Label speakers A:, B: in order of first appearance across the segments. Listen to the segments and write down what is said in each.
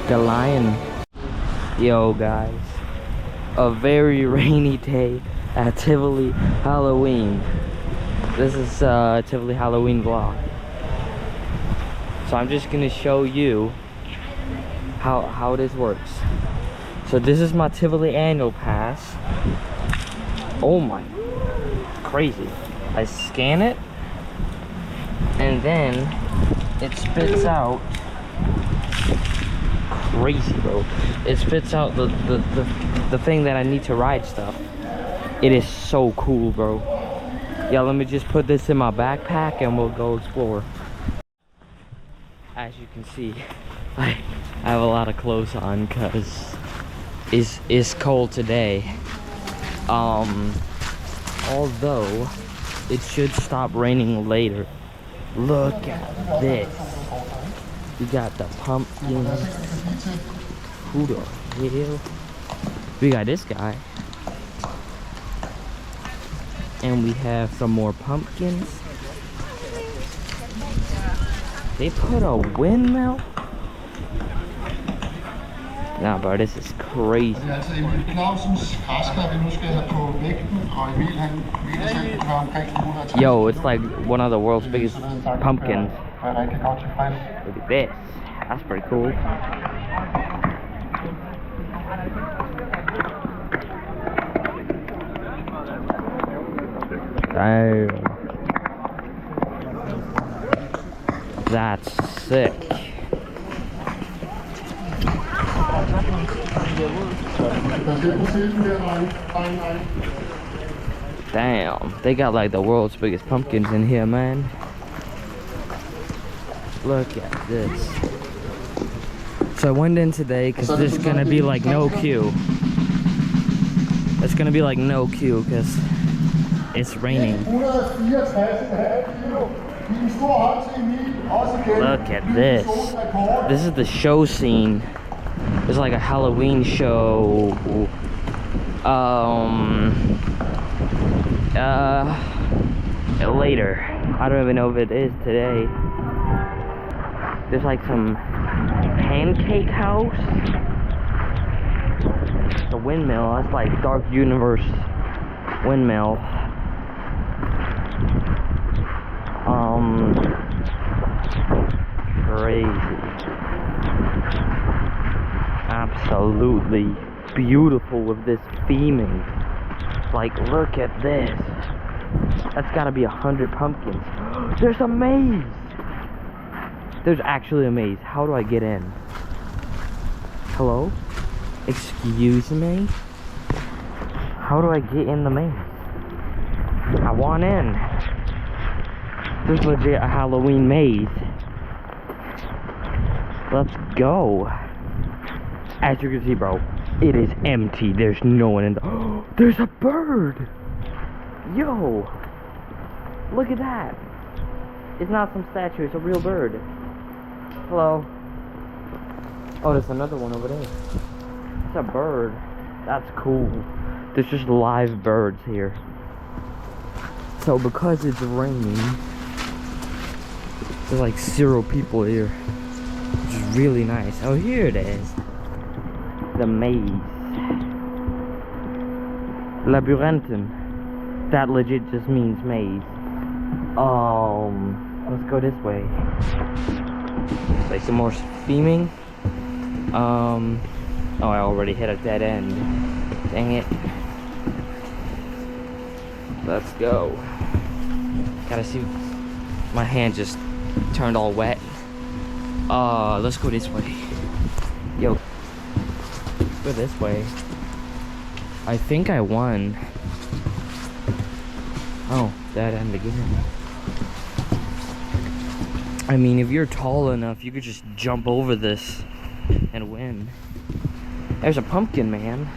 A: The lion. Yo guys, a very rainy day at Tivoli Halloween. This is Tivoli Halloween vlog. So I'm just gonna show you how this works. So this is my Tivoli annual pass. Oh my, crazy. I scan it and then it spits out, crazy bro, it spits out the thing that I need to ride stuff. It is so cool, bro. Yeah, let me just put this in my backpack and we'll go explore. As you can see, I have a lot of clothes on because it's cold today. Although it should stop raining later. Look at this. We got the pumpkins. Who the hell? We got this guy. And we have some more pumpkins. They put a windmill? Nah, bro, this is crazy. Yo, it's like one of the world's biggest pumpkins. Look at this. That's pretty cool. Damn. That's sick. Damn, they got like the world's biggest pumpkins in here, man. Look at this. So I went in today because there's gonna be like no queue. It's gonna be like no queue because it's raining. Look at this. This is the show scene. It's like a Halloween show. Later. I don't even know if it is today. There's like some pancake house. The windmill. That's like Dark Universe windmill. Crazy. Absolutely beautiful with this theming. Like, look at this. That's gotta be 100 pumpkins. There's a maze. There's actually a maze. How do I get in? Hello? Excuse me? How do I get in the maze? I want in. There's legit a Halloween maze. Let's go. As you can see, bro, it is empty. There's no one in the... Oh, there's a bird. Yo. Look at that. It's not some statue. It's a real bird. Hello. Oh, there's another one over there. It's a bird. That's cool. There's just live birds here. So because it's raining, there's like 0 people here, which is really nice. Oh, here it is. The maze. Labyrinthen. That legit just means maze. Let's go this way. Like some more theming. Oh, I already hit a dead end. Dang it. Let's go. Gotta see. My hand just turned all wet. Let's go this way. Yo. Go this way. I think I won. Oh, dead end again. I mean, if you're tall enough, you could just jump over this and win. There's a pumpkin man.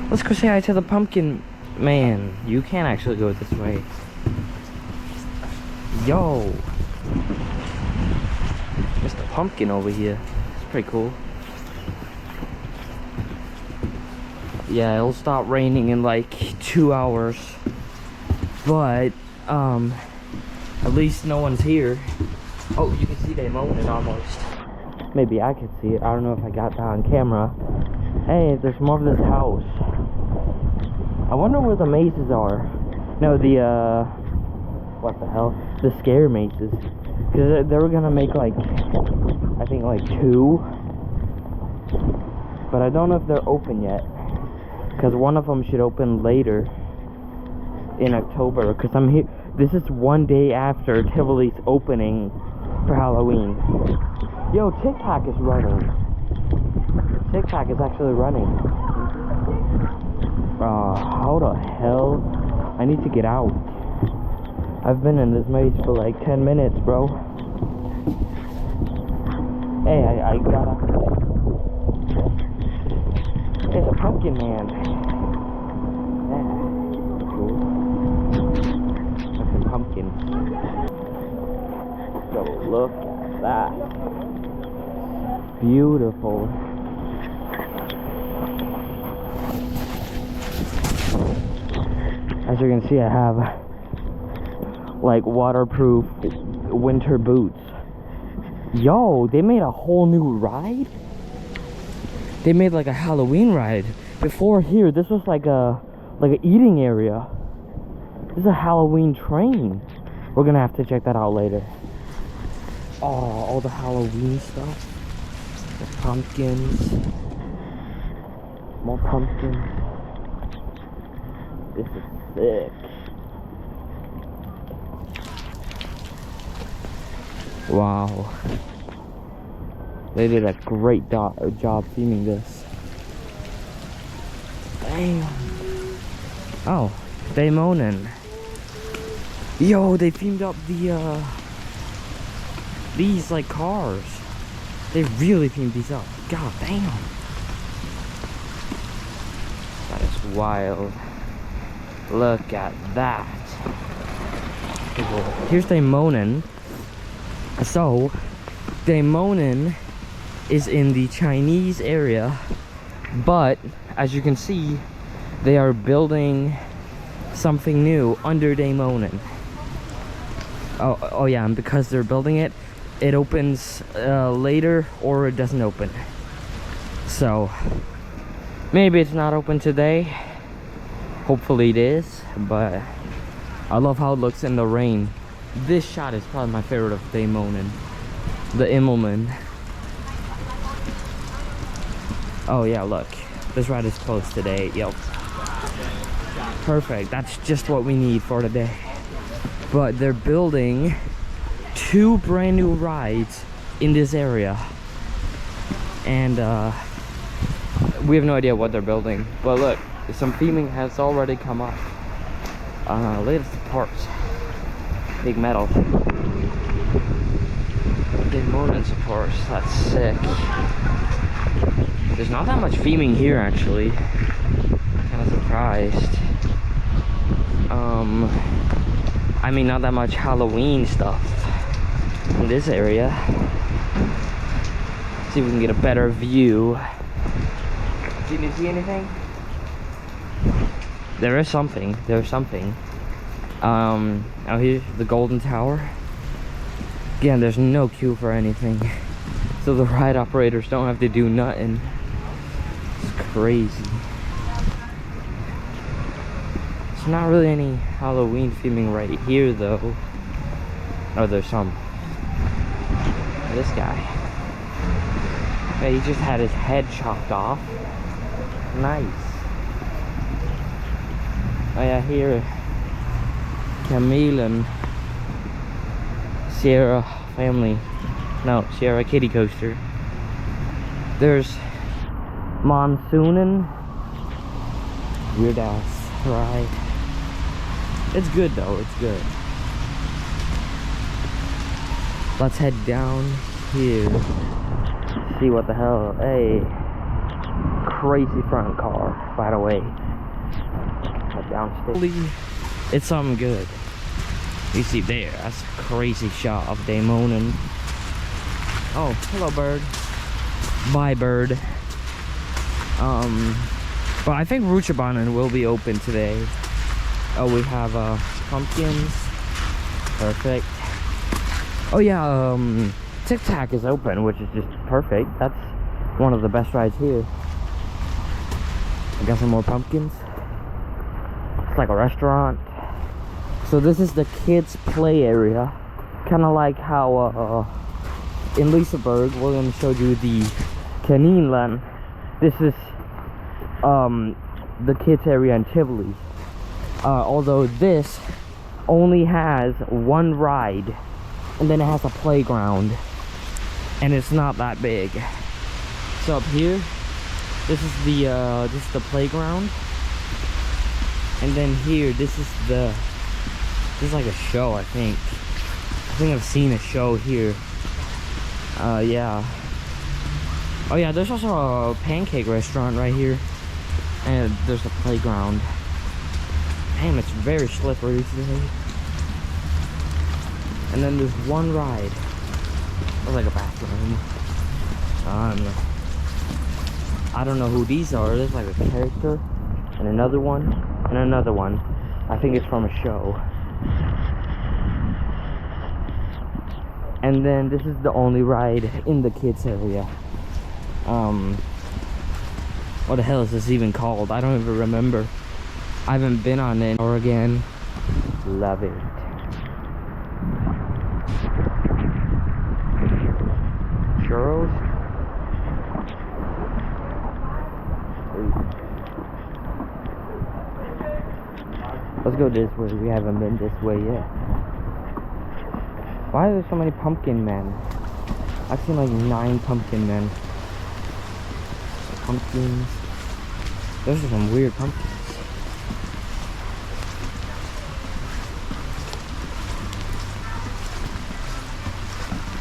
A: Let's go say hi to the pumpkin man. You can't actually go this way. Yo. Mr. Pumpkin over here. It's pretty cool. Yeah, it'll stop raining in like 2 hours. But, at least no one's here. Oh, you can see they moaning almost. maybe I could see it. I don't know if I got that on camera. Hey, there's more of this house. I wonder where the mazes are. No, the what the hell? The scare mazes. Because they were gonna make like, I think like 2. But I don't know if they're open yet. Because one of them should open later in October. Because I'm here. This is one day after Tivoli's opening for Halloween. Yo, TikTok is running. TikTok is actually running. How the hell? I need to get out. I've been in this maze for like 10 minutes, bro. Hey, I gotta... Hey, the pumpkin man. Yeah, cool. That's some pumpkins. So look at that. Beautiful. As you can see, I have like waterproof winter boots. Yo, they made a whole new ride? They made like a Halloween ride. Before here, this was like an eating area. This is a Halloween train. We're gonna have to check that out later. Oh, all the Halloween stuff. The pumpkins. More pumpkins. This is sick. Wow. They did a great job theming this. Damn. Oh, Daemonen. Yo, they themed up the these like cars. They really themed these up. God damn. That is wild. Look at that. Here's Daemonen. So, Daemonen is in the Chinese area, but as you can see, they are building something new under Daemonen. Oh yeah, and because they're building it, it opens later or it doesn't open. So, maybe it's not open today. Hopefully it is, but I love how it looks in the rain. This shot is probably my favorite of Daemonen. The Immelman. Oh yeah, look. This ride is closed today. Yep. Perfect. That's just what we need for today. But they're building 2 brand new rides in this area. And we have no idea what they're building. But look, some theming has already come up. Look at the parts. Big metal. Daemonen supports. That's sick. There's not that much theming here actually. Kind of surprised. I mean, not that much Halloween stuff in this area. See if we can get a better view. Did you see anything? There is something. There's something. Out here's the Golden Tower. Again, there's no queue for anything, so the ride operators don't have to do nothing. It's crazy. There's not really any Halloween theming right here though. Oh, there's some. This guy. Yeah, he just had his head chopped off. Nice. Oh yeah, here Camille and Sierra family. No, Sierra Kitty Coaster. There's Monsoonin. Weird ass ride. It's good though, it's good. Let's head down here. See what the hell. Hey. Crazy front car, by the way. Downstairs. It's something good. You see there, that's a crazy shot of Daemonen. Oh, hello bird. Bye bird. But I think Ruchabanen will be open today. Oh, we have pumpkins. Perfect. Oh yeah, TikTok is open, which is just perfect. That's one of the best rides here. I got some more pumpkins. It's like a restaurant. So this is the kids play area. Kind of like how in Liseberg, William showed you the Kaninland. This is the kids area in Tivoli. Although this only has one ride, and then it has a playground, and it's not that big. So up here, this is the playground, and then here, this is like a show. I think I've seen a show here. Yeah. Oh yeah, there's also a pancake restaurant right here, and there's a playground. Damn, it's very slippery today. And then there's one ride. It's like a bathroom. I don't know who these are. There's like a character, and another one, and another one. I think it's from a show. And then this is the only ride in the kids area. What the hell is this even called? I don't even remember. I haven't been on it in Oregon. Love it. Churros? Let's go this way. We haven't been this way yet. Why are there so many pumpkin men? I've seen like 9 pumpkin men. Pumpkins. Those are some weird pumpkins.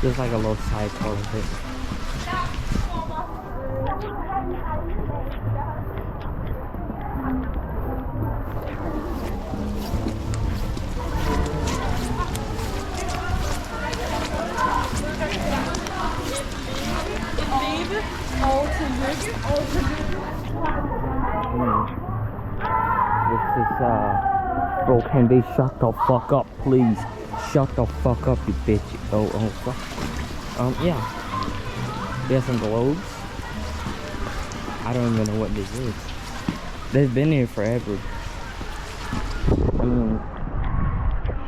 A: There's like a little side part of it. This is bro, can they shut the fuck up, please? Shut the fuck up, you bitch. Oh fuck. Yeah. We have some globes. I don't even know what this is. They've been here forever. I mean,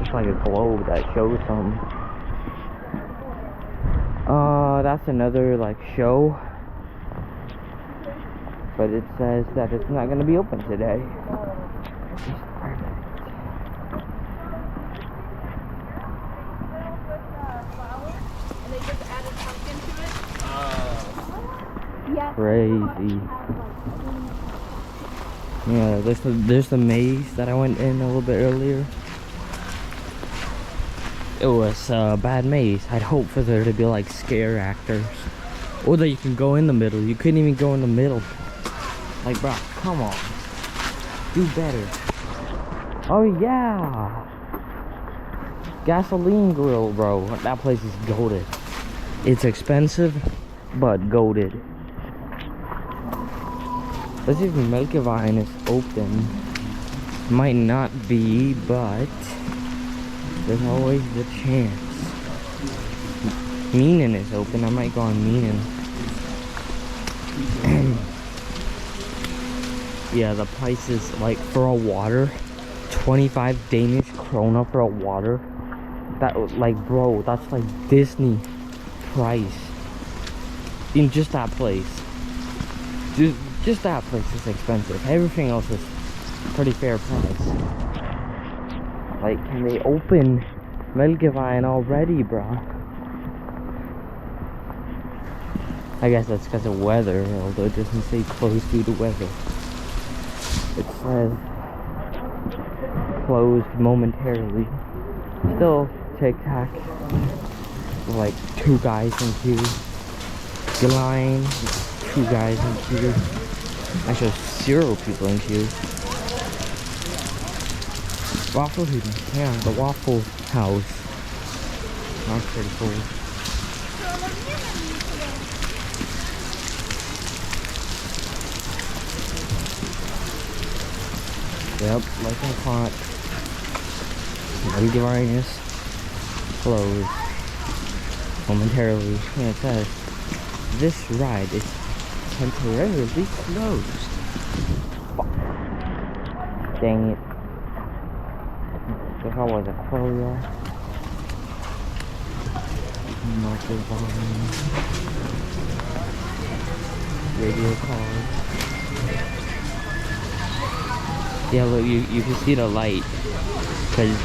A: it's like a globe that shows something. That's another like show. But it says that it's not gonna be open today. Crazy. Yeah, there's the maze that I went in a little bit earlier. It was a bad maze. I'd hope for there to be like scare actors, or that you can go in the middle. You couldn't even go in the middle. Like, bro, come on, do better. Oh yeah, gasoline grill, bro. That place is goated. It's expensive, but goated. Let's see if Melkevine is open. Might not be, but there's always the chance. Meanin is open. I might go on Meanin. Yeah, the price is like for a water, 25 Danish krona for a water. That, like, bro, that's like Disney price in just that place. Just that place is expensive. Everything else is pretty fair price. Like, can they open Melkevine already, bro? I guess that's because of weather, although it doesn't say closed due to weather. It says closed momentarily. Still tic-tac. Like 2 guys in queue. Line, 2 guys in queue. Actually, 0 people in queue. Waffle Hütten. Yeah, the Waffle House. That's pretty cool. Yep, like I thought. Melkevine is closed momentarily. Yeah, it says. this ride is temporarily closed. Fuck. Dang it. There's always a courier. Microphone. Radio call. Yeah, look, you can see the light. Because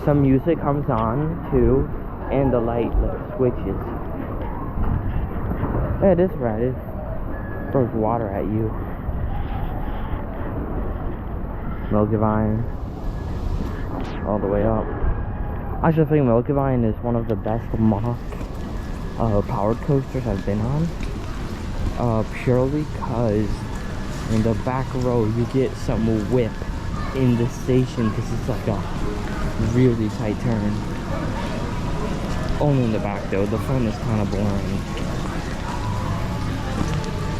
A: some music comes on too, and the light like switches. Yeah, this ride it throws water at you. Milky Vine, all the way up. I actually think Milky Vine is one of the best mock powered coasters I've been on. Purely because in the back row you get some whip in the station because it's like a really tight turn. Only in the back though, the front is kind of boring.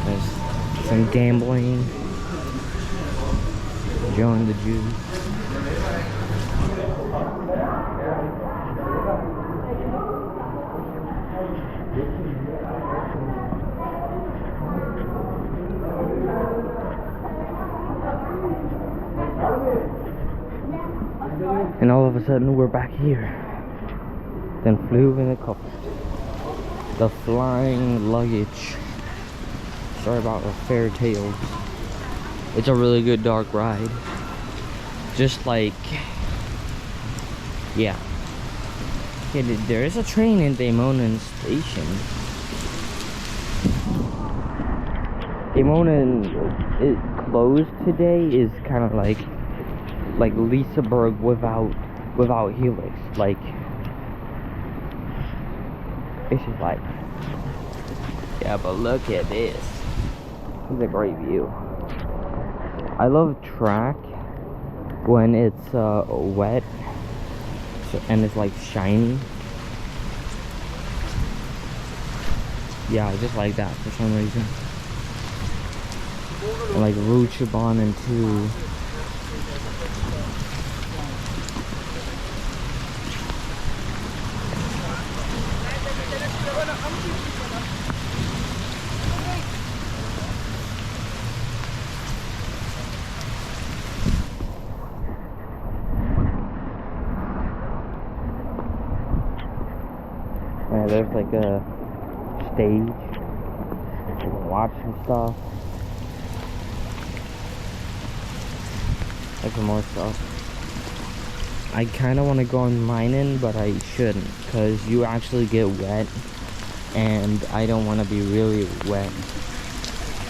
A: There's some gambling, enjoying the juice. And all of a sudden we're back here. Then flew in a couple. The flying luggage. Sorry about the fairy tales. It's a really good dark ride. Just like, yeah. There is a train in Daimonen Station. Daimonen, it closed today is kind of like Liseberg without Helix. Like, it's just like, yeah, but look at this. It's a great view. I love track when it's wet and it's like shiny. Yeah, I just like that for some reason. And like Ruchabanen too. Yeah, there's like a stage. You can watch some stuff. Like some more stuff. I kind of want to go on mining, but I shouldn't, because you actually get wet, and I don't want to be really wet.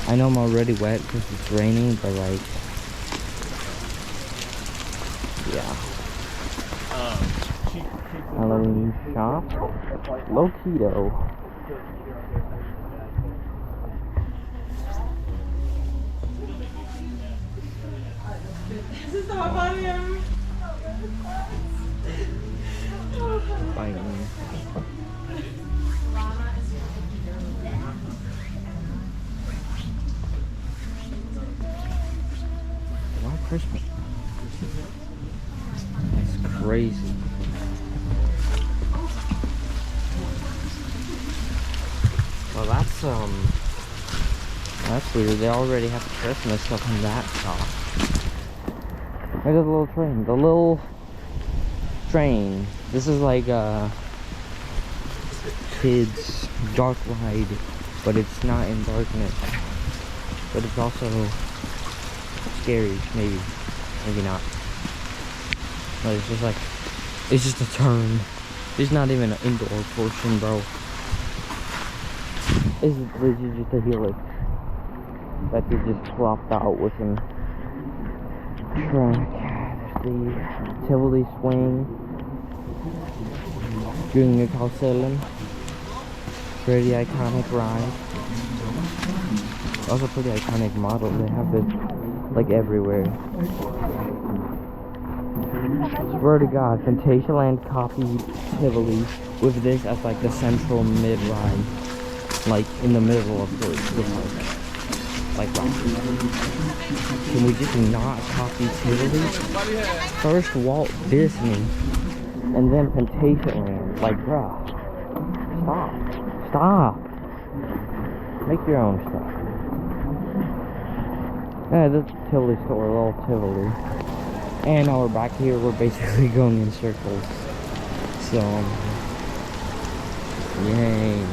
A: I know I'm already wet because it's raining, but like, yeah. Halloween shop. Low-key-do. Why Christmas? That's crazy. Well, that's weird. They already have Christmas stuff in that shop. Look at the little train. The little train. This is like a kids dark ride, but it's not in darkness. But it's also scary, maybe not. But it's just like, it's just a turn. There's not even an indoor portion, bro. This is literally just a helix that they just plopped out with some track. There's the Tivoli swing, Juniorkarussellen, pretty iconic ride. Also pretty iconic model. They have this like everywhere. Swear to God, Phantasialand copied Tivoli with this as like the central mid ride. Like in the middle of the park. Like wow. Can we just not copy Tivoli? First Walt Disney and then Phantasialand. Like bruh. Stop. Make your own stuff. Yeah, this is Tivoli store, little Tivoli. And now we're back here. We're basically going in circles. So, yay.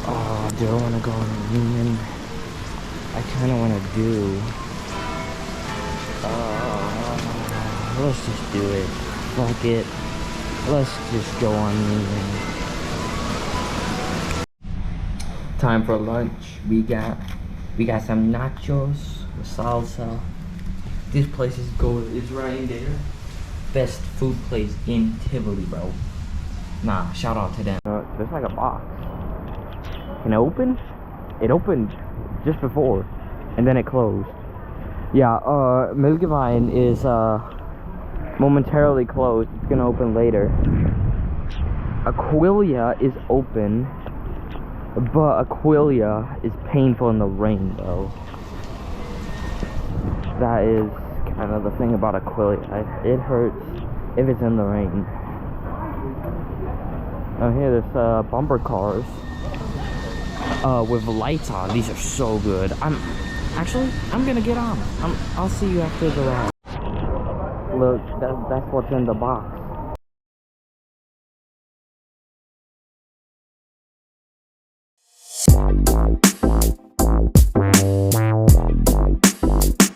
A: Oh, do I want to go on a reunion? I kind of want to do. Let's just do it. Fuck it. Let's just go on reunion. Time for lunch. We got some nachos with salsa. This place is good. It's right there. Best food place in Tivoli, bro. Nah, shout out to them. There's like a box. Can it open? It opened just before, and then it closed. Yeah, Milgevine is momentarily closed. It's gonna open later. Aquilia is open, but Aquilia is painful in the rain, though. That is kind of the thing about Aquilia. It hurts if it's in the rain. Oh, here there's bumper cars with lights on. These are so good. I'm gonna get on. I'll see you after the ride. Look, that's what's in the box.